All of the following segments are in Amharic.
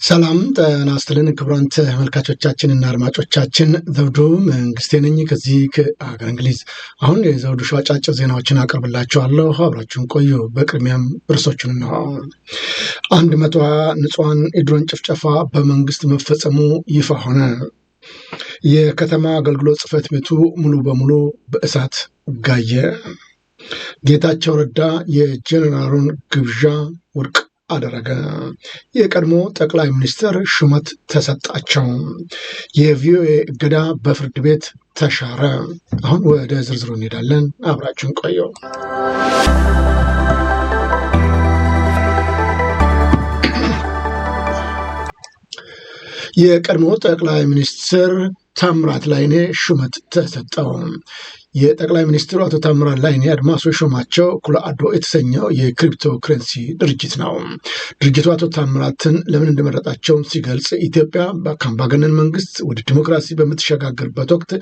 ሰላም ጤና ይስጥልን ክቡራን ተመልካቾቻችንና አድማጮቻችን ዘውዱ መንግስቴ ነኝ ከዚህ ከአገር እንግሊዝ። አሁን የዘውዱ ሾው አጫጭር ዜናዎችን አቀርብላችኋለሁ፣ አብራችሁን ቆዩ። በቅድሚያም ርዕሶቹን ነው። 120 ንጹሃን የድሮን ጭፍጨፋ በመንግስት መፈጸሙ ይፋ ሆነ። የከተማ አገልግሎት ጽሕፈት ቤቱ ሙሉ በሙሉ በእሳት ጋየ። ጌታቸው ረዳ የጀነራሉን ግብዣ ውድቅ አደረገ። የቀድሞ ጠቅላይ ሚኒስትር ሹመት ተሰጣቸው። የቪኦኤ እገዳ በፍርድ ቤት ተሻረ። አሁን ወደ ዝርዝሩ እንሄዳለን። አብራችሁን ቆዩ። የቀድሞ ጠቅላይ ሚኒስትር ታምራት ላይኔ ሹመት ተሰጠው። የጠቅላይ ሚኒስትሩ አቶ ታምራት ላይኔ አድማሱ ሾማቸው ኩለአዶ የተሰኘው የክሪፕቶ ከረንሲ ድርጅት ነው። ድርጅቱ አቶ ታምራትን ለምን እንደመረጣቸው ሲገልጽ ኢትዮጵያ በአምባገነን መንግስት ወደ ዲሞክራሲ በምትሸጋገርበት ወቅት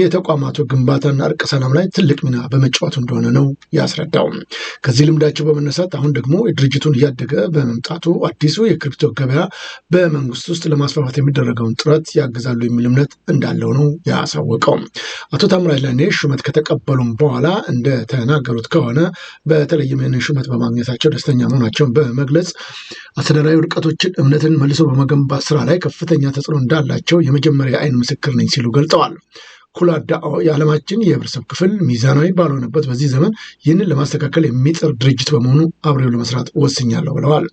የተቋማቱ ግንባታና እርቀ ሰላም ላይ ትልቅ ሚና በመጫወቱ እንደሆነ ነው ያስረዳው። ከዚህ ልምዳቸው በመነሳት አሁን ደግሞ ድርጅቱን እያደገ በመምጣቱ አዲሱ የክሪፕቶ ገበያ በመንግስት ውስጥ ለማስፋፋት የሚደረገውን ጥረት ያግዛሉ የሚል እምነት እንዳለው ነው ያሳወቀው። አቶ ታምራት ላይኔ ሹመት ከተቀበሉም በኋላ እንደተናገሩት ከሆነ በተለይም ይህንን ሹመት በማግኘታቸው ደስተኛ መሆናቸውን በመግለጽ አስተዳደራዊ ውድቀቶችን እምነትን መልሶ በመገንባት ስራ ላይ ከፍተኛ ተጽዕኖ እንዳላቸው የመጀመሪያ አይን ምስክር ነኝ ሲሉ ገልጠዋል። ኩላዳኦ የዓለማችን የህብረተሰብ ክፍል ሚዛናዊ ባልሆነበት በዚህ ዘመን ይህንን ለማስተካከል የሚጥር ድርጅት በመሆኑ አብሬው ለመስራት ወስኛለሁ ብለዋል።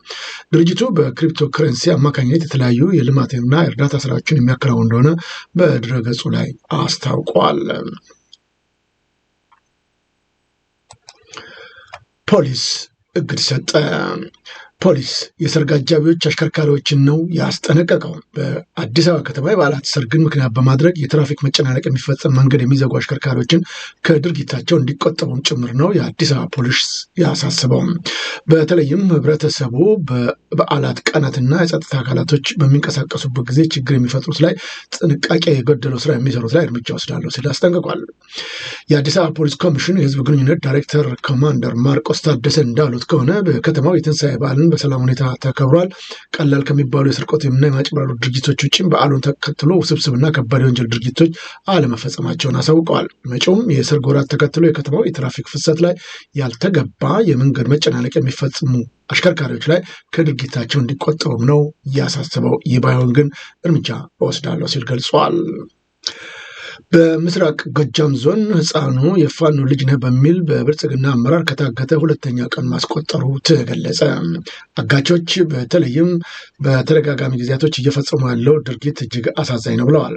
ድርጅቱ በክሪፕቶ ከረንሲ አማካኝነት የተለያዩ የልማትና የእርዳታ ስራዎችን የሚያከናውን እንደሆነ በድረገጹ ላይ አስታውቋል። ፖሊስ እግድ ሰጠ። ፖሊስ የሰርግ አጃቢዎች አሽከርካሪዎችን ነው ያስጠነቀቀው። በአዲስ አበባ ከተማ የበዓላት ሰርግን ምክንያት በማድረግ የትራፊክ መጨናነቅ የሚፈጸም መንገድ የሚዘጉ አሽከርካሪዎችን ከድርጊታቸው እንዲቆጠቡም ጭምር ነው የአዲስ አበባ ፖሊስ ያሳስበው። በተለይም ህብረተሰቡ በበዓላት ቀናትና የጸጥታ አካላቶች በሚንቀሳቀሱበት ጊዜ ችግር የሚፈጥሩት ላይ ጥንቃቄ የጎደለው ስራ የሚሰሩት ላይ እርምጃ ወስዳለሁ ሲል አስጠንቅቋል። የአዲስ አበባ ፖሊስ ኮሚሽን የህዝብ ግንኙነት ዳይሬክተር ኮማንደር ማርቆስ ታደሰ እንዳሉት ከሆነ በከተማው የትንሣኤ በዓልን በሰላም ሁኔታ ተከብሯል። ቀላል ከሚባሉ የስርቆት እና የማጭበርበር ድርጊቶች ውጭም በዓሉን ተከትሎ ውስብስብና ከባድ የወንጀል ድርጊቶች አለመፈጸማቸውን አሳውቀዋል። መጪውም የሰርግ ወራት ተከትሎ የከተማው የትራፊክ ፍሰት ላይ ያልተገባ የመንገድ መጨናነቅ የሚፈጽሙ አሽከርካሪዎች ላይ ከድርጊታቸው እንዲቆጠቡም ነው እያሳስበው። ይህ ባይሆን ግን እርምጃ እወስዳለሁ ሲል ገልጿል። በምስራቅ ጎጃም ዞን ህፃኑ የፋኖ ልጅ ነህ በሚል በብልጽግና አመራር ከታገተ ሁለተኛ ቀን ማስቆጠሩ ተገለጸ። አጋቾች በተለይም በተደጋጋሚ ጊዜያቶች እየፈጸሙ ያለው ድርጊት እጅግ አሳዛኝ ነው ብለዋል።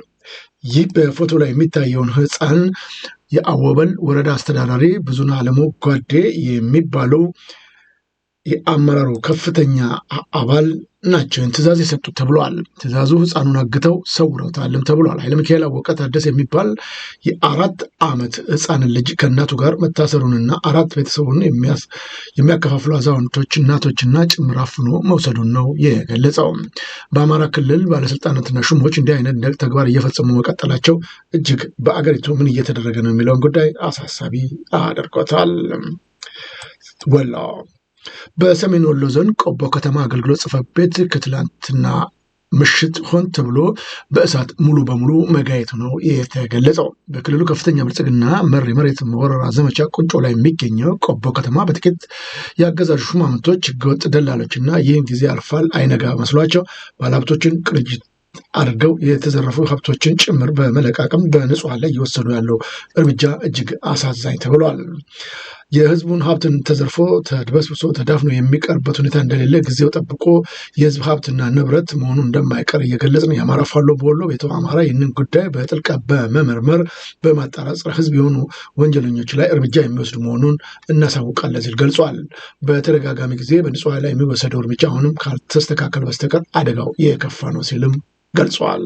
ይህ በፎቶ ላይ የሚታየውን ህፃን የአወበል ወረዳ አስተዳዳሪ ብዙነህ አለሙ ጓዴ የሚባሉ የአመራሩ ከፍተኛ አባል ናቸው ትእዛዝ የሰጡት ተብሏል። ትእዛዙ ህፃኑን አግተው ሰውረውታልም ተብሏል። ኃይለ ሚካኤል አወቀ ታደሰ የሚባል የ4 ዓመት ህፃንን ልጅ ከእናቱ ጋር መታሰሩንና 4 ቤተሰቡን የሚያከፋፍሉ አዛውንቶች እናቶችና ጭምር አፍኖ መውሰዱን ነው የገለጸው። በአማራ ክልል ባለስልጣናትና ሹሞች እንዲህ አይነት ተግባር እየፈጸሙ መቀጠላቸው እጅግ በአገሪቱ ምን እየተደረገ ነው የሚለውን ጉዳይ አሳሳቢ አድርጎታል። ወሎ በሰሜን ወሎ ዞን ቆቦ ከተማ አገልግሎት ጽሕፈት ቤት ከትላንትና ምሽት ሆን ተብሎ በእሳት ሙሉ በሙሉ መጋየቱ ነው የተገለጸው። በክልሉ ከፍተኛ ብልጽግና መር የመሬት ወረራ ዘመቻ ቁንጮ ላይ የሚገኘው ቆቦ ከተማ በጥቂት የአገዛዙ ሹማምንቶች፣ ህገወጥ ደላሎችና ይህን ጊዜ አልፋል አይነጋ መስሏቸው ባለሀብቶችን ቅርጅት አድርገው የተዘረፉ ሀብቶችን ጭምር በመለቃቀም በንጹሐን ላይ እየወሰዱ ያለው እርምጃ እጅግ አሳዛኝ ተብሏል። የህዝቡን ሀብትን ተዘርፎ ተድበስብሶ ተዳፍኖ የሚቀርበት ሁኔታ እንደሌለ ጊዜው ጠብቆ የህዝብ ሀብትና ንብረት መሆኑ እንደማይቀር እየገለጽ ነው። የአማራ ፋኖ በወሎ ቤተ አማራ ይህንን ጉዳይ በጥልቀት በመመርመር በማጣራት ጸረ ህዝብ የሆኑ ወንጀለኞች ላይ እርምጃ የሚወስዱ መሆኑን እናሳውቃለን ሲል ገልጿል። በተደጋጋሚ ጊዜ በንጹሐን ላይ የሚወሰደው እርምጃ አሁንም ካልተስተካከል በስተቀር አደጋው የከፋ ነው ሲልም ገልጿል።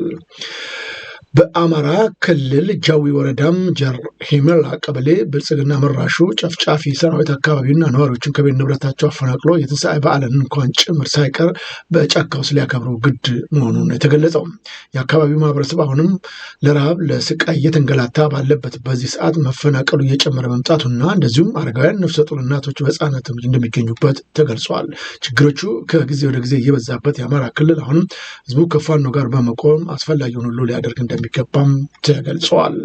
በአማራ ክልል ጃዊ ወረዳም ጀርሂመላ ቀበሌ ብልጽግና መራሹ ጨፍጫፊ ሰራዊት አካባቢና ነዋሪዎችን ከቤት ንብረታቸው አፈናቅሎ የትንሣኤ በዓልን እንኳን ጭምር ሳይቀር በጫካ ውስጥ ሊያከብሩ ግድ መሆኑን የተገለጸው የአካባቢው ማህበረሰብ አሁንም ለረሃብ ለስቃይ እየተንገላታ ባለበት በዚህ ሰዓት መፈናቀሉ እየጨመረ መምጣቱና እንደዚሁም አረጋውያን፣ ነፍሰ ጡር እናቶች፣ በህፃናት እንደሚገኙበት ተገልጿል። ችግሮቹ ከጊዜ ወደ ጊዜ እየበዛበት የአማራ ክልል አሁንም ህዝቡ ከፋኖ ጋር በመቆም አስፈላጊውን ሁሉ ሊያደርግ እንደሚገባም ተገልጿል።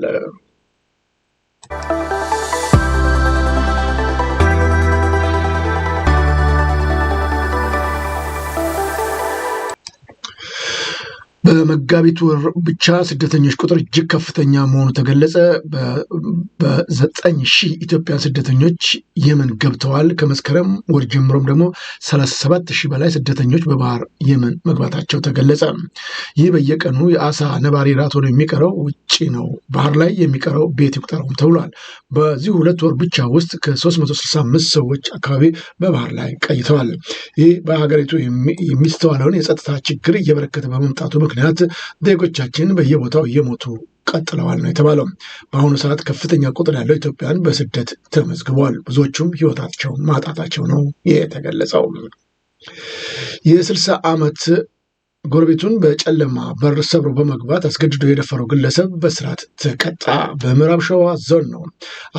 በመጋቢት ወር ብቻ ስደተኞች ቁጥር እጅግ ከፍተኛ መሆኑ ተገለጸ። በ9,000 ኢትዮጵያ ስደተኞች የመን ገብተዋል። ከመስከረም ወር ጀምሮም ደግሞ 37,000 በላይ ስደተኞች በባህር የመን መግባታቸው ተገለጸ። ይህ በየቀኑ የአሳ ነባሪ ራት ሆኖ የሚቀረው ውጭ ነው፣ ባህር ላይ የሚቀረው ቤት ይቁጠረውም ተብሏል። በዚህ 2 ወር ብቻ ውስጥ ከ365 ሰዎች አካባቢ በባህር ላይ ቀይተዋል። ይህ በሀገሪቱ የሚስተዋለውን የጸጥታ ችግር እየበረከተ በመምጣቱ ምክንያት ዜጎቻችን በየቦታው እየሞቱ ቀጥለዋል ነው የተባለው። በአሁኑ ሰዓት ከፍተኛ ቁጥር ያለው ኢትዮጵያን በስደት ተመዝግቧል። ብዙዎቹም ህይወታቸውን ማጣታቸው ነው የተገለጸው። የ60 ዓመት ጎረቤቱን በጨለማ በር ሰብሮ በመግባት አስገድዶ የደፈረው ግለሰብ በእስራት ተቀጣ። በምዕራብ ሸዋ ዞን ነው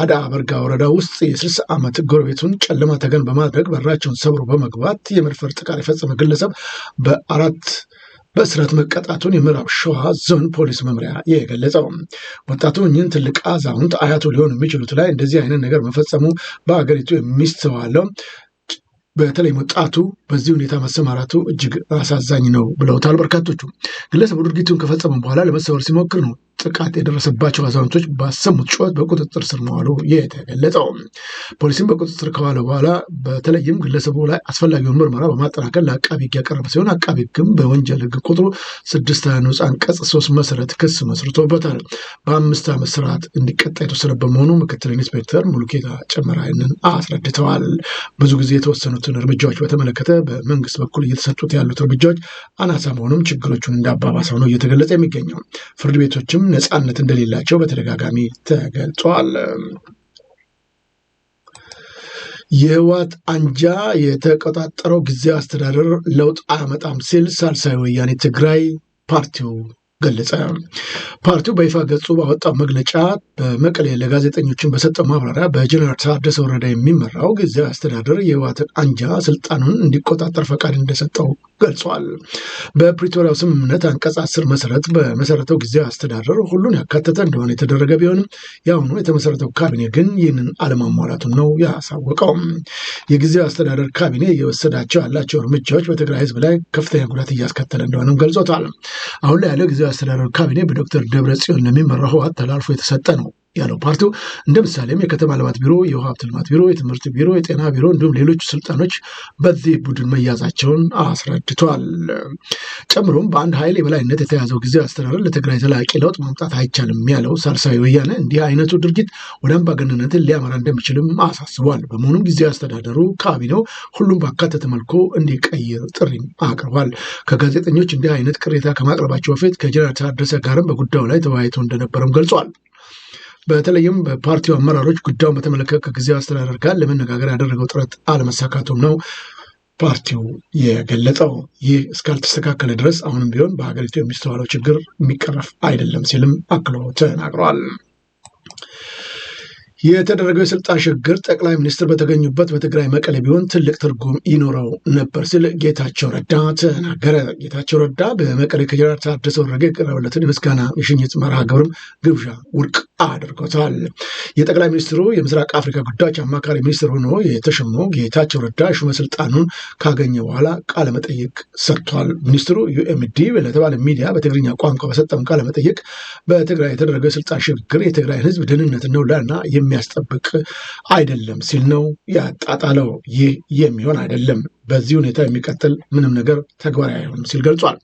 አዳ በርጋ ወረዳ ውስጥ የ60 ዓመት ጎረቤቱን ጨለማ ተገን በማድረግ በራቸውን ሰብሮ በመግባት የመድፈር ጥቃት የፈጸመ ግለሰብ በእስራት መቀጣቱን የምዕራብ ሸዋ ዞን ፖሊስ መምሪያ የገለጸው። ወጣቱ እኚህን ትልቅ አዛውንት አያቱ ሊሆኑ የሚችሉት ላይ እንደዚህ አይነት ነገር መፈጸሙ በሀገሪቱ የሚስተዋለው በተለይ ወጣቱ በዚህ ሁኔታ መሰማራቱ እጅግ አሳዛኝ ነው ብለውታል በርካቶቹ። ግለሰቡ ድርጊቱን ከፈጸመ በኋላ ለመሰወር ሲሞክር ነው ጥቃት የደረሰባቸው አዛውንቶች ባሰሙት ጩኸት በቁጥጥር ስር መዋሉ የተገለጸው። ፖሊስም በቁጥጥር ከዋለ በኋላ በተለይም ግለሰቡ ላይ አስፈላጊውን ምርመራ በማጠናከር ለአቃቢ ሕግ ያቀረበ ሲሆን አቃቢ ሕግም በወንጀል ሕግ ቁጥሩ 6 ንዑስ አንቀጽ 3 መሰረት ክስ መስርቶበታል። በ5 ዓመት ስርዓት እንዲቀጣ የተወሰነበት መሆኑ ምክትል ኢንስፔክተር ሙሉጌታ ጨመራይንን አስረድተዋል። ብዙ ጊዜ የተወሰኑትን እርምጃዎች በተመለከተ በመንግስት በኩል እየተሰጡት ያሉት እርምጃዎች አናሳ መሆኑም ችግሮቹን እንዳባባሰው ነው እየተገለጸ የሚገኘው። ፍርድ ቤቶችም ነፃነት እንደሌላቸው በተደጋጋሚ ተገልጿል። የህወሓት አንጃ የተቆጣጠረው ጊዜያዊ አስተዳደር ለውጥ አያመጣም ሲል ሳልሳይ ወያኔ ትግራይ ፓርቲው ገለጸ። ፓርቲው በይፋ ገጹ ባወጣው መግለጫ በመቀሌ ለጋዜጠኞችን በሰጠው ማብራሪያ በጀነራል ታደሰ ወረደ የሚመራው ጊዜያዊ አስተዳደር የህወሓትን አንጃ ስልጣኑን እንዲቆጣጠር ፈቃድ እንደሰጠው ገልጿል። በፕሪቶሪያው ስምምነት አንቀጽ 10 መሰረት በመሰረተው ጊዜያዊ አስተዳደር ሁሉን ያካተተ እንደሆነ የተደረገ ቢሆንም የአሁኑ የተመሰረተው ካቢኔ ግን ይህንን አለማሟላቱን ነው ያሳወቀው። የጊዜያዊ አስተዳደር ካቢኔ የወሰዳቸው ያላቸው እርምጃዎች በትግራይ ህዝብ ላይ ከፍተኛ ጉዳት እያስከተለ እንደሆነም ገልጾታል። አሁን ላይ ያለው ጊዜያዊ አስተዳደር ካቢኔ በዶክተር ደብረጽዮን ለሚመራው ህወሓት ተላልፎ የተሰጠ ነው ያለው ፓርቲው እንደ ምሳሌም የከተማ ልማት ቢሮ፣ የውሃ ሀብት ልማት ቢሮ፣ የትምህርት ቢሮ፣ የጤና ቢሮ እንዲሁም ሌሎች ስልጣኖች በዚህ ቡድን መያዛቸውን አስረድቷል። ጨምሮም በአንድ ኃይል የበላይነት የተያዘው ጊዜያዊ አስተዳደር ለትግራይ ዘላቂ ለውጥ ማምጣት አይቻልም ያለው ሳልሳዊ ወያነ እንዲህ አይነቱ ድርጊት ወደ አምባገነንነትን ሊያመራ እንደሚችልም አሳስቧል። በመሆኑም ጊዜያዊ አስተዳደሩ ካቢኔው ሁሉም ባካተተ መልኩ እንዲቀይር ጥሪም አቅርቧል። ከጋዜጠኞች እንዲህ አይነት ቅሬታ ከማቅረባቸው በፊት ከጀነራል ታደሰ ጋርም በጉዳዩ ላይ ተወያይቶ እንደነበረም ገልጿል። በተለይም በፓርቲው አመራሮች ጉዳዩን በተመለከተ ከጊዜያዊ አስተዳደር ጋር ለመነጋገር ያደረገው ጥረት አለመሳካቱም ነው ፓርቲው የገለጸው። ይህ እስካልተስተካከለ ድረስ አሁንም ቢሆን በሀገሪቱ የሚስተዋለው ችግር የሚቀረፍ አይደለም ሲልም አክሎ ተናግረዋል። የተደረገው የስልጣን ሽግግር ጠቅላይ ሚኒስትር በተገኙበት በትግራይ መቀሌ ቢሆን ትልቅ ትርጉም ይኖረው ነበር ሲል ጌታቸው ረዳ ተናገረ። ጌታቸው ረዳ በመቀሌ ከጀነራል ታደሰ ወረደ የቀረበለትን የምስጋና የሽኝት መርሃ ግብርም ግብዣ ውድቅ አድርጎታል። የጠቅላይ ሚኒስትሩ የምስራቅ አፍሪካ ጉዳዮች አማካሪ ሚኒስትር ሆኖ የተሾመው ጌታቸው ረዳ ሹመ ስልጣኑን ካገኘ በኋላ ቃለመጠይቅ ሰጥቷል። ሚኒስትሩ ዩኤምዲ ለተባለ ሚዲያ በትግርኛ ቋንቋ በሰጠውን ቃለመጠይቅ በትግራይ የተደረገው የስልጣን ሽግግር የትግራይን ህዝብ ደህንነትና ውላና የሚያስጠብቅ አይደለም ሲል ነው ያጣጣለው። ይህ የሚሆን አይደለም፣ በዚህ ሁኔታ የሚቀጥል ምንም ነገር ተግባራዊ አይሆንም ሲል ገልጿል።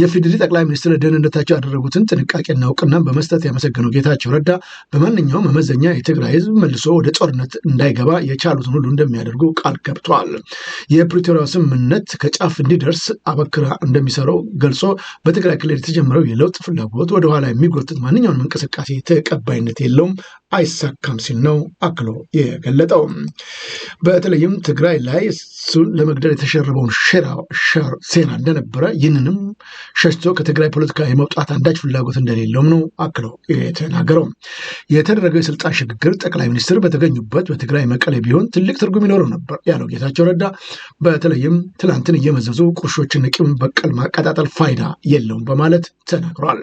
የፌዴሪ ጠቅላይ ሚኒስትር ደህንነታቸው ያደረጉትን ጥንቃቄና እውቅናን በመስጠት ያመሰገነው ጌታቸው ረዳ በማንኛውም መመዘኛ የትግራይ ህዝብ መልሶ ወደ ጦርነት እንዳይገባ የቻሉትን ሁሉ እንደሚያደርጉ ቃል ገብተዋል። የፕሪቶሪያው ስምምነት ከጫፍ እንዲደርስ አበክራ እንደሚሰራው ገልጾ በትግራይ ክልል የተጀመረው የለውጥ ፍላጎት ወደኋላ የሚጎትት ማንኛውንም እንቅስቃሴ ተቀባይነት የለውም፣ አይሳካም ሲል ነው አክሎ የገለጠው። በተለይም ትግራይ ላይ እሱን ለመግደል የተሸረበውን ሴራ እንደነበረ ይህንንም ሸሽቶ ከትግራይ ፖለቲካ የመውጣት አንዳች ፍላጎት እንደሌለውም ነው አክለው የተናገረው። የተደረገው የስልጣን ሽግግር ጠቅላይ ሚኒስትር በተገኙበት በትግራይ መቀሌ ቢሆን ትልቅ ትርጉም ይኖረው ነበር ያለው ጌታቸው ረዳ በተለይም ትላንትን እየመዘዙ ቁርሾችን ቂም በቀል ማቀጣጠል ፋይዳ የለውም በማለት ተናግረዋል።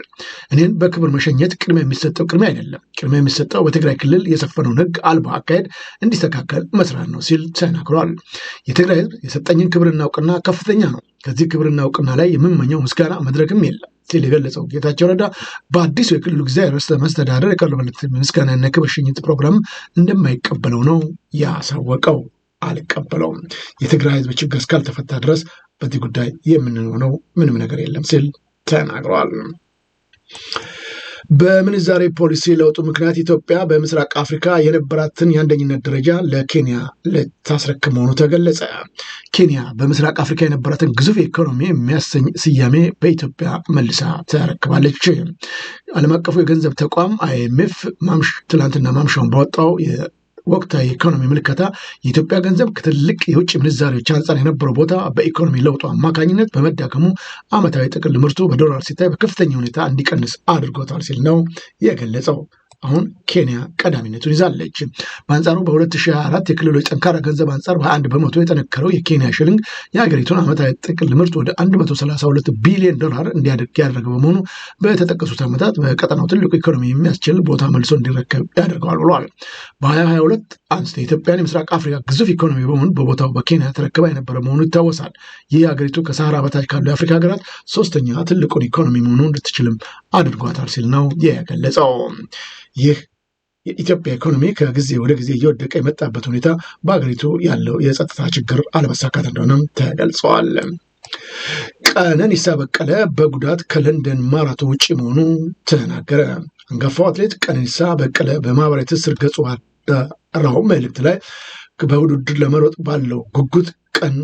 እኔን በክብር መሸኘት ቅድሚያ የሚሰጠው ቅድሚያ አይደለም፣ ቅድሚያ የሚሰጠው በትግራይ ክልል የሰፈነውን ህግ አልባ አካሄድ እንዲስተካከል መስራት ነው ሲል ተናግረዋል። የትግራይ ህዝብ የሰጠኝን ክብርና እውቅና ከፍተኛ ነው። ከዚህ ክብርና እውቅና ላይ የምመኘው ምስጋና መድረክም የለም ሲል የገለጸው ጌታቸው ረዳ በአዲሱ የክልሉ ጊዜያዊ ርዕሰ መስተዳደር የቀረበለት ምስጋናና ክብር ሽኝት ፕሮግራም እንደማይቀበለው ነው ያሳወቀው። አልቀበለውም፣ የትግራይ ህዝብ ችግር እስካልተፈታ ድረስ በዚህ ጉዳይ የምንሆነው ምንም ነገር የለም ሲል ተናግረዋል። በምንዛሬ ፖሊሲ ለውጡ ምክንያት ኢትዮጵያ በምስራቅ አፍሪካ የነበራትን የአንደኝነት ደረጃ ለኬንያ ልታስረክብ መሆኑ ተገለጸ። ኬንያ በምስራቅ አፍሪካ የነበራትን ግዙፍ ኢኮኖሚ የሚያሰኝ ስያሜ በኢትዮጵያ መልሳ ተረክባለች። ዓለም አቀፉ የገንዘብ ተቋም አይኤምኤፍ ትላንትና ማምሻውን ባወጣው ወቅታዊ ኢኮኖሚ ምልከታ የኢትዮጵያ ገንዘብ ከትልቅ የውጭ ምንዛሬዎች አንጻር የነበረው ቦታ በኢኮኖሚ ለውጡ አማካኝነት በመዳከሙ ዓመታዊ ጥቅል ምርቱ በዶላር ሲታይ በከፍተኛ ሁኔታ እንዲቀንስ አድርጎታል ሲል ነው የገለጸው። አሁን ኬንያ ቀዳሚነቱን ይዛለች። በአንጻሩ በ2024 የክልሎች ጠንካራ ገንዘብ አንጻር በ1 በመቶ የጠነከረው የኬንያ ሽልንግ የሀገሪቱን ዓመታዊ ጥቅል ምርት ወደ 132 ቢሊዮን ዶላር እንዲያድግ ያደረገ በመሆኑ በተጠቀሱት ዓመታት በቀጠናው ትልቁ ኢኮኖሚ የሚያስችል ቦታ መልሶ እንዲረከብ ያደርገዋል ብለዋል። በ2022 አንስቶ የኢትዮጵያን የምስራቅ አፍሪካ ግዙፍ ኢኮኖሚ በመሆኑ በቦታው በኬንያ ተረክባ የነበረ መሆኑ ይታወሳል። ይህ ሀገሪቱ ከሰሃራ በታች ካሉ የአፍሪካ ሀገራት ሶስተኛ ትልቁን ኢኮኖሚ መሆኑ እንድትችልም አድርጓታል ሲል ነው የገለጸው። ይህ የኢትዮጵያ ኢኮኖሚ ከጊዜ ወደ ጊዜ እየወደቀ የመጣበት ሁኔታ በሀገሪቱ ያለው የጸጥታ ችግር አለመሳካት እንደሆነም ተገልጸዋል። ቀነኒሳ በቀለ በጉዳት ከለንደን ማራቶን ውጭ መሆኑ ተናገረ። አንጋፋው አትሌት ቀነኒሳ በቀለ በማህበራዊ ትስስር ገጹ ባጋራው መልእክት ላይ በውድድር ለመሮጥ ባለው ጉጉት ቀን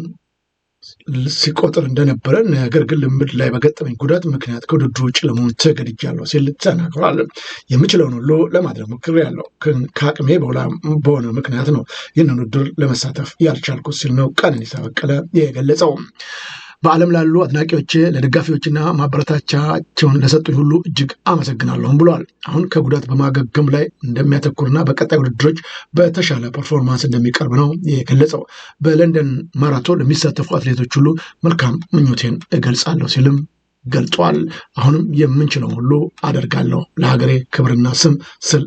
ሲቆጥር እንደነበረ፣ ነገር ግን ልምድ ላይ በገጠመኝ ጉዳት ምክንያት ከውድድሩ ውጭ ለመሆን ተገድጃለሁ ሲል ተናግሯል። የምችለውን ሁሉ ለማድረግ ሞክሬያለሁ፣ ከአቅሜ በሆነ ምክንያት ነው ይህንን ውድድር ለመሳተፍ ያልቻልኩት ሲል ነው ቀነኒሳ በቀለ የገለጸው። በዓለም ላሉ አድናቂዎች፣ ለደጋፊዎችና ማበረታቻቸውን ለሰጡኝ ሁሉ እጅግ አመሰግናለሁም ብሏል። አሁን ከጉዳት በማገገም ላይ እንደሚያተኩርና በቀጣይ ውድድሮች በተሻለ ፐርፎርማንስ እንደሚቀርብ ነው የገለጸው። በለንደን ማራቶን ለሚሳተፉ አትሌቶች ሁሉ መልካም ምኞቴን እገልጻለሁ ሲልም ገልጿል። አሁንም የምንችለው ሁሉ አደርጋለሁ፣ ለሀገሬ ክብርና ስም ስል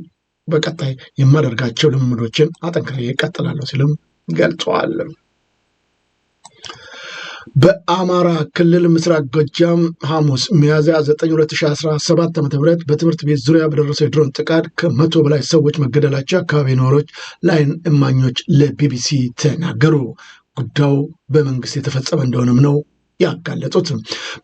በቀጣይ የማደርጋቸው ልምምዶችን አጠንክሬ እቀጥላለሁ ሲልም ገልጿል። በአማራ ክልል ምስራቅ ጎጃም ሐሙስ ሚያዝያ 9 2017 ዓ.ም በትምህርት ቤት ዙሪያ በደረሰው የድሮን ጥቃት ከ100 በላይ ሰዎች መገደላቸው አካባቢ ነዋሪዎች ለዓይን እማኞች ለቢቢሲ ተናገሩ። ጉዳዩ በመንግስት የተፈጸመ እንደሆነም ነው ያጋለጡት።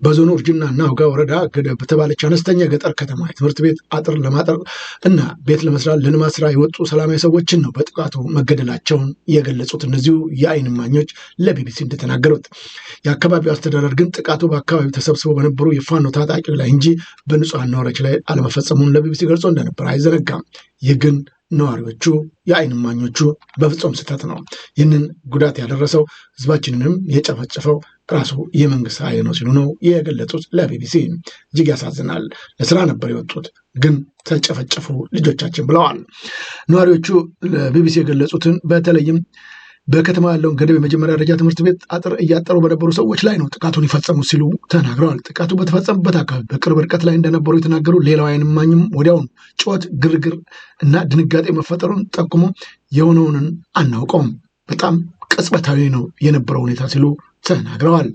በዞኑ እርጅና እና ውጋ ወረዳ ገደብ በተባለች አነስተኛ ገጠር ከተማ የትምህርት ቤት አጥር ለማጠር እና ቤት ለመስራት ለልማት ስራ የወጡ ሰላማዊ ሰዎችን ነው በጥቃቱ መገደላቸውን የገለጹት። እነዚሁ የዓይን እማኞች ለቢቢሲ እንደተናገሩት የአካባቢው አስተዳደር ግን ጥቃቱ በአካባቢው ተሰብስበው በነበሩ የፋኖ ታጣቂዎች ላይ እንጂ በንጹሐን ነዋሪዎች ላይ አለመፈጸሙን ለቢቢሲ ገልጾ እንደነበር አይዘነጋም። ይህ ግን ነዋሪዎቹ የዓይን እማኞቹ በፍጹም ስህተት ነው፣ ይህንን ጉዳት ያደረሰው ህዝባችንንም የጨፈጨፈው ራሱ የመንግስት ኃይል ነው ሲሉ ነው የገለጹት ለቢቢሲ። እጅግ ያሳዝናል። ለስራ ነበር የወጡት ግን ተጨፈጨፉ ልጆቻችን ብለዋል። ነዋሪዎቹ ለቢቢሲ የገለጹትን በተለይም በከተማ ያለውን ገደብ የመጀመሪያ ደረጃ ትምህርት ቤት አጥር እያጠሩ በነበሩ ሰዎች ላይ ነው ጥቃቱን ይፈጸሙ ሲሉ ተናግረዋል። ጥቃቱ በተፈጸመበት አካባቢ በቅርብ ርቀት ላይ እንደነበሩ የተናገሩ ሌላው ዓይን እማኝም ወዲያውኑ ጩኸት፣ ግርግር እና ድንጋጤ መፈጠሩን ጠቁሞ የሆነውን አናውቀውም፣ በጣም ቅጽበታዊ ነው የነበረው ሁኔታ ሲሉ ተናግረዋል።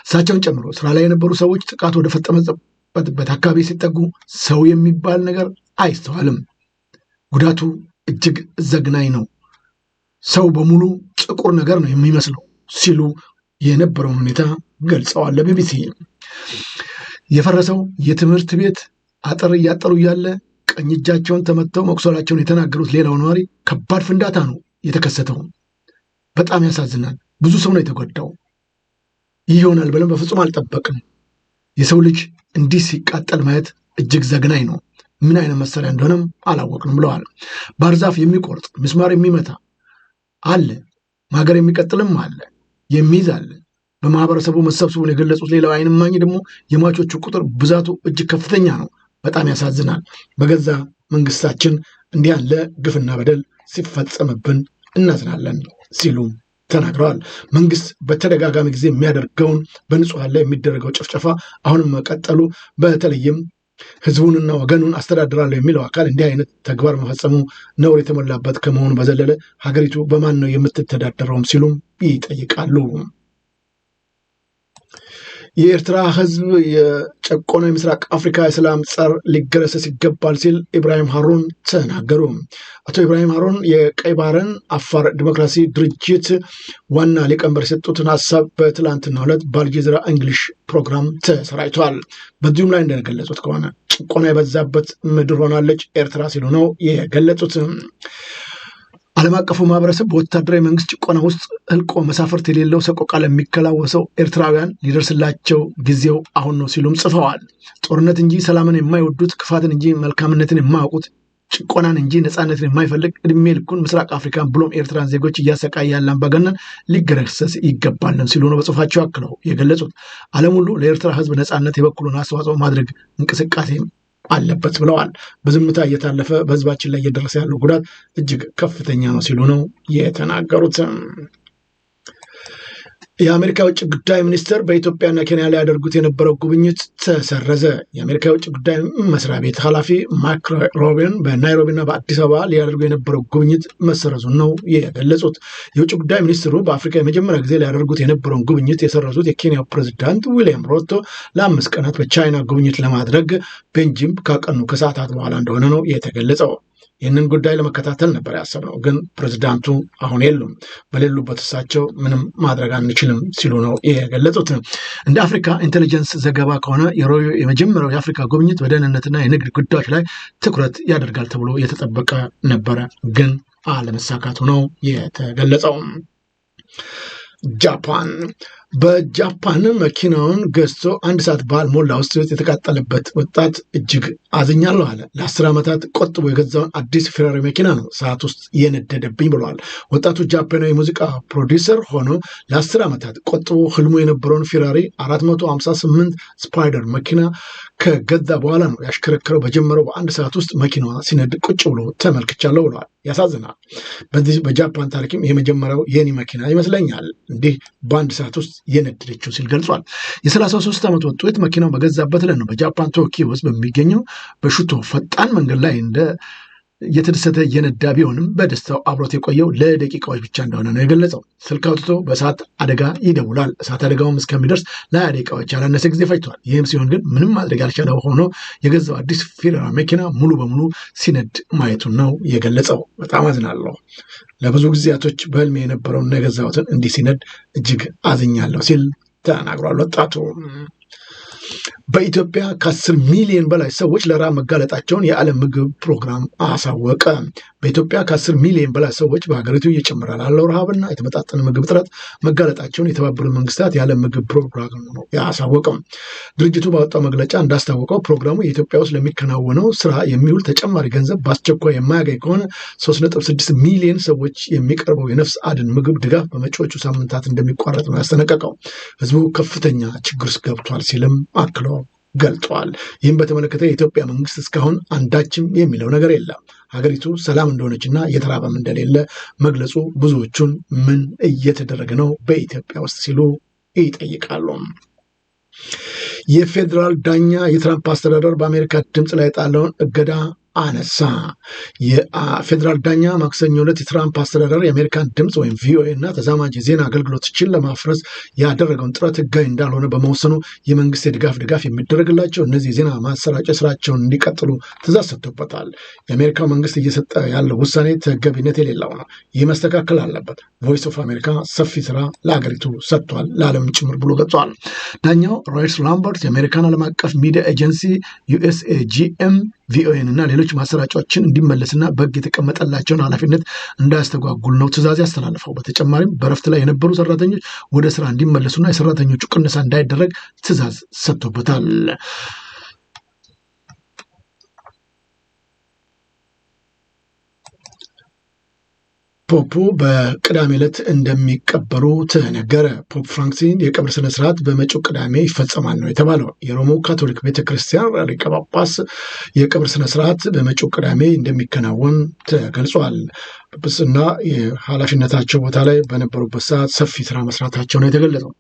እሳቸውን ጨምሮ ስራ ላይ የነበሩ ሰዎች ጥቃቱ ወደ ፈጸመበት አካባቢ ሲጠጉ ሰው የሚባል ነገር አይስተዋልም። ጉዳቱ እጅግ ዘግናኝ ነው። ሰው በሙሉ ጥቁር ነገር ነው የሚመስለው ሲሉ የነበረውን ሁኔታ ገልጸዋል። ለቢቢሲ የፈረሰው የትምህርት ቤት አጥር እያጠሩ እያለ ቀኝ እጃቸውን ተመተው መቁሰላቸውን የተናገሩት ሌላው ነዋሪ ከባድ ፍንዳታ ነው የተከሰተው፣ በጣም ያሳዝናል፣ ብዙ ሰው ነው የተጎዳው፣ ይህ ይሆናል ብለን በፍጹም አልጠበቅም፣ የሰው ልጅ እንዲህ ሲቃጠል ማየት እጅግ ዘግናኝ ነው፣ ምን አይነት መሳሪያ እንደሆነም አላወቅንም ብለዋል። ባህር ዛፍ የሚቆርጥ ምስማር የሚመታ አለ፣ ማገር የሚቀጥልም አለ፣ የሚይዝ አለ። በማህበረሰቡ መሰብሰቡን የገለጹት ሌላው አይን እማኝ ደግሞ የሟቾቹ ቁጥር ብዛቱ እጅግ ከፍተኛ ነው፣ በጣም ያሳዝናል፣ በገዛ መንግስታችን እንዲህ ያለ ግፍና በደል ሲፈጸምብን እናዝናለን ሲሉ ተናግረዋል። መንግስት በተደጋጋሚ ጊዜ የሚያደርገውን በንጹሐን ላይ የሚደረገው ጭፍጨፋ አሁንም መቀጠሉ፣ በተለይም ህዝቡንና ወገኑን አስተዳድራለሁ የሚለው አካል እንዲህ አይነት ተግባር መፈጸሙ ነውር የተሞላበት ከመሆኑ በዘለለ ሀገሪቱ በማን ነው የምትተዳደረውም ሲሉም ይጠይቃሉ። የኤርትራ ህዝብ የጨቆነ የምስራቅ አፍሪካ የሰላም ጸር ሊገረሰስ ይገባል ሲል ኢብራሂም ሃሩን ተናገሩ። አቶ ኢብራሂም ሃሩን የቀይ ባህርን አፋር ዲሞክራሲ ድርጅት ዋና ሊቀመንበር የሰጡትን ሀሳብ በትላንትናው ዕለት በአልጀዚራ እንግሊሽ ፕሮግራም ተሰራጭቷል። በዚሁም ላይ እንደገለጹት ከሆነ ጭቆና የበዛበት ምድር ሆናለች ኤርትራ ሲሉ ነው የገለጹት። ዓለም አቀፉ ማህበረሰብ በወታደራዊ መንግስት ጭቆና ውስጥ ህልቆ መሳፍርት የሌለው ሰቆቃ ለሚከላወሰው ኤርትራውያን ሊደርስላቸው ጊዜው አሁን ነው ሲሉም ጽፈዋል። ጦርነት እንጂ ሰላምን የማይወዱት፣ ክፋትን እንጂ መልካምነትን የማያውቁት፣ ጭቆናን እንጂ ነፃነትን የማይፈልግ እድሜ ልኩን ምስራቅ አፍሪካን ብሎም ኤርትራን ዜጎች እያሰቃየ ያለ አምባገነን ሊገረሰስ ይገባልን ሲሉ ነው በጽሁፋቸው አክለው የገለጹት። ዓለም ሁሉ ለኤርትራ ህዝብ ነፃነት የበኩሉን አስተዋጽኦ ማድረግ እንቅስቃሴ አለበት ብለዋል። በዝምታ እየታለፈ በህዝባችን ላይ እየደረሰ ያለው ጉዳት እጅግ ከፍተኛ ነው ሲሉ ነው የተናገሩት። የአሜሪካ የውጭ ጉዳይ ሚኒስትር በኢትዮጵያና ኬንያ ላይ ያደርጉት የነበረው ጉብኝት ተሰረዘ። የአሜሪካ የውጭ ጉዳይ መስሪያ ቤት ኃላፊ ማይክ ሮቢን በናይሮቢና በአዲስ አበባ ሊያደርጉ የነበረው ጉብኝት መሰረዙን ነው የገለጹት። የውጭ ጉዳይ ሚኒስትሩ በአፍሪካ የመጀመሪያ ጊዜ ሊያደርጉት የነበረውን ጉብኝት የሰረዙት የኬንያው ፕሬዚዳንት ዊሊያም ሩቶ ለ5 ቀናት በቻይና ጉብኝት ለማድረግ ቤጂንግ ካቀኑ ከሰዓታት በኋላ እንደሆነ ነው የተገለጸው። ይህንን ጉዳይ ለመከታተል ነበር ያሰብነው፣ ግን ፕሬዚዳንቱ አሁን የሉም፣ በሌሉበት እሳቸው ምንም ማድረግ አንችልም ሲሉ ነው የገለጹት። እንደ አፍሪካ ኢንቴሊጀንስ ዘገባ ከሆነ የመጀመሪያው የአፍሪካ ጉብኝት በደህንነትና የንግድ ጉዳዮች ላይ ትኩረት ያደርጋል ተብሎ የተጠበቀ ነበረ፣ ግን አለመሳካቱ ነው የተገለጸው። ጃፓን በጃፓን መኪናውን ገዝቶ 1 ሰዓት ባልሞላ ውስጥ የተቃጠለበት ወጣት እጅግ አዝኛለሁ አለ። ለ10 ዓመታት ቆጥቦ የገዛውን አዲስ ፌራሪ መኪና ነው ሰዓት ውስጥ የነደደብኝ ብለዋል። ወጣቱ ጃፓናዊ ሙዚቃ ፕሮዲውሰር ሆኖ ለ10 ዓመታት ቆጥቦ ህልሙ የነበረውን ፌራሪ 458 ስፓይደር መኪና ከገዛ በኋላ ነው ያሽከረከረው። በጀመረው በ1 ሰዓት ውስጥ መኪናዋ ሲነድ ቁጭ ብሎ ተመልክቻለሁ ብለዋል። ያሳዝናል። በዚህ በጃፓን ታሪክም የመጀመሪያው የኔ መኪና ይመስለኛል እንዲህ በ1 ሰዓት ውስጥ የነደደችው ሲል ገልጿል። የ33 ዓመት ወጣት መኪናው በገዛበት ላይ ነው በጃፓን ቶኪዮ ውስጥ በሚገኘው በሹቶ ፈጣን መንገድ ላይ እንደ የተደሰተ የነዳ ቢሆንም በደስታው አብሮት የቆየው ለደቂቃዎች ብቻ እንደሆነ ነው የገለጸው። ስልክ አውጥቶ በእሳት አደጋ ይደውላል። እሳት አደጋውም እስከሚደርስ ለ20 ደቂቃዎች ያላነሰ ጊዜ ፈጅቷል። ይህም ሲሆን ግን ምንም ማድረግ ያልቻለው ሆኖ የገዛው አዲስ ፌራሪ መኪና ሙሉ በሙሉ ሲነድ ማየቱን ነው የገለጸው። በጣም አዝናለሁ፣ ለብዙ ጊዜያቶች በህልሜ የነበረውን የገዛሁትን እንዲህ ሲነድ እጅግ አዝኛለሁ ሲል ተናግሯል ወጣቱ። በኢትዮጵያ ከ10 ሚሊዮን በላይ ሰዎች ለረሃብ መጋለጣቸውን የዓለም ምግብ ፕሮግራም አሳወቀ። በኢትዮጵያ ከ10 ሚሊዮን በላይ ሰዎች በሀገሪቱ እየጨመረ ላለው ረሃብና የተመጣጠነ ምግብ እጥረት መጋለጣቸውን የተባበሩት መንግስታት የዓለም ምግብ ፕሮግራም ነው ያሳወቀው። ድርጅቱ ባወጣው መግለጫ እንዳስታወቀው ፕሮግራሙ የኢትዮጵያ ውስጥ ለሚከናወነው ስራ የሚውል ተጨማሪ ገንዘብ በአስቸኳይ የማያገኝ ከሆነ 3.6 ሚሊዮን ሰዎች የሚቀርበው የነፍስ አድን ምግብ ድጋፍ በመጪዎቹ ሳምንታት እንደሚቋረጥ ነው ያስጠነቀቀው። ህዝቡ ከፍተኛ ችግር ውስጥ ገብቷል ሲልም አክሎ ገልጧል። ይህም በተመለከተ የኢትዮጵያ መንግስት እስካሁን አንዳችም የሚለው ነገር የለም። ሀገሪቱ ሰላም እንደሆነችና እየተራበም እንደሌለ መግለጹ ብዙዎቹን ምን እየተደረገ ነው በኢትዮጵያ ውስጥ ሲሉ ይጠይቃሉ። የፌዴራል ዳኛ የትራምፕ አስተዳደር በአሜሪካ ድምፅ ላይ የጣለውን እገዳ አነሳ። የፌዴራል ዳኛ ማክሰኞ ዕለት የትራምፕ አስተዳደር የአሜሪካን ድምፅ ወይም ቪኦኤ እና ተዛማጅ የዜና አገልግሎቶችን ለማፍረስ ያደረገውን ጥረት ህጋዊ እንዳልሆነ በመወሰኑ የመንግስት ድጋፍ የሚደረግላቸው እነዚህ የዜና ማሰራጫ ስራቸውን እንዲቀጥሉ ትእዛዝ ሰጥቶበታል። የአሜሪካው መንግስት እየሰጠ ያለው ውሳኔ ተገቢነት የሌለው ነው። ይህ መስተካከል አለበት። ቮይስ ኦፍ አሜሪካ ሰፊ ስራ ለሀገሪቱ ሰጥቷል፣ ለዓለም ጭምር ብሎ ገልጿል። ዳኛው ሮይስ ላምበርት የአሜሪካን ዓለም አቀፍ ሚዲያ ኤጀንሲ ዩኤስኤጂኤም ቪኦኤን እና ሌሎች ማሰራጫዎችን እንዲመለስና በህግ የተቀመጠላቸውን ኃላፊነት እንዳያስተጓጉል ነው ትእዛዝ ያስተላልፈው። በተጨማሪም በረፍት ላይ የነበሩ ሰራተኞች ወደ ስራ እንዲመለሱና የሰራተኞቹ ቅነሳ እንዳይደረግ ትእዛዝ ሰጥቶበታል። ፖፑ በቅዳሜ ዕለት እንደሚቀበሩ ተነገረ። ፖፕ ፍራንሲስ የቀብር ስነስርዓት በመጪው ቅዳሜ ይፈጸማል ነው የተባለው። የሮሞ ካቶሊክ ቤተክርስቲያን ሊቀ ጳጳስ የቀብር ስነስርዓት በመጪው ቅዳሜ እንደሚከናወን ተገልጿል። ጵጵስና የኃላፊነታቸው ቦታ ላይ በነበሩበት ሰዓት ሰፊ ስራ መስራታቸው ነው የተገለጸው።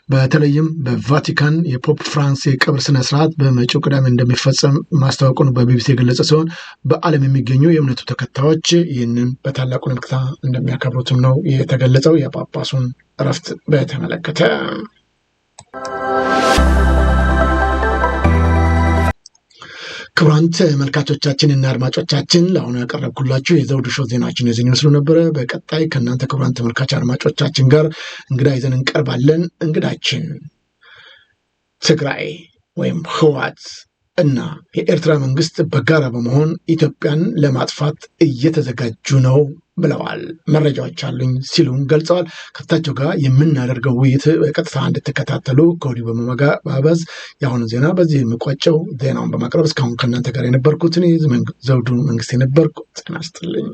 በተለይም በቫቲካን የፖፕ ፍራንስ የቀብር ስነስርዓት በመጪው ቅዳሜ እንደሚፈጸም ማስታወቁን በቢቢሲ የገለጸ ሲሆን በዓለም የሚገኙ የእምነቱ ተከታዮች ይህንን በታላቁ ንግታ እንደሚያከብሩትም ነው የተገለጸው። የጳጳሱን እረፍት በተመለከተ ክቡራን ተመልካቾቻችንና አድማጮቻችን ለአሁኑ ያቀረብኩላችሁ የዘውዱ ሾው ዜናችን የዚህ ይመስሉ ነበረ። በቀጣይ ከእናንተ ክቡራን ተመልካች አድማጮቻችን ጋር እንግዳ ይዘን እንቀርባለን። እንግዳችን ትግራይ ወይም ህወሓት እና የኤርትራ መንግስት በጋራ በመሆን ኢትዮጵያን ለማጥፋት እየተዘጋጁ ነው ብለዋል። መረጃዎች አሉኝ ሲሉም ገልጸዋል። ከታቸው ጋር የምናደርገው ውይይት በቀጥታ እንድትከታተሉ ከወዲሁ በመጋበዝ የአሁኑ ዜና በዚህ የሚቋጨው ዜናውን በማቅረብ እስካሁን ከእናንተ ጋር የነበርኩት ዘውዱ መንግስት የነበርኩ። ጤና ይስጥልኝ።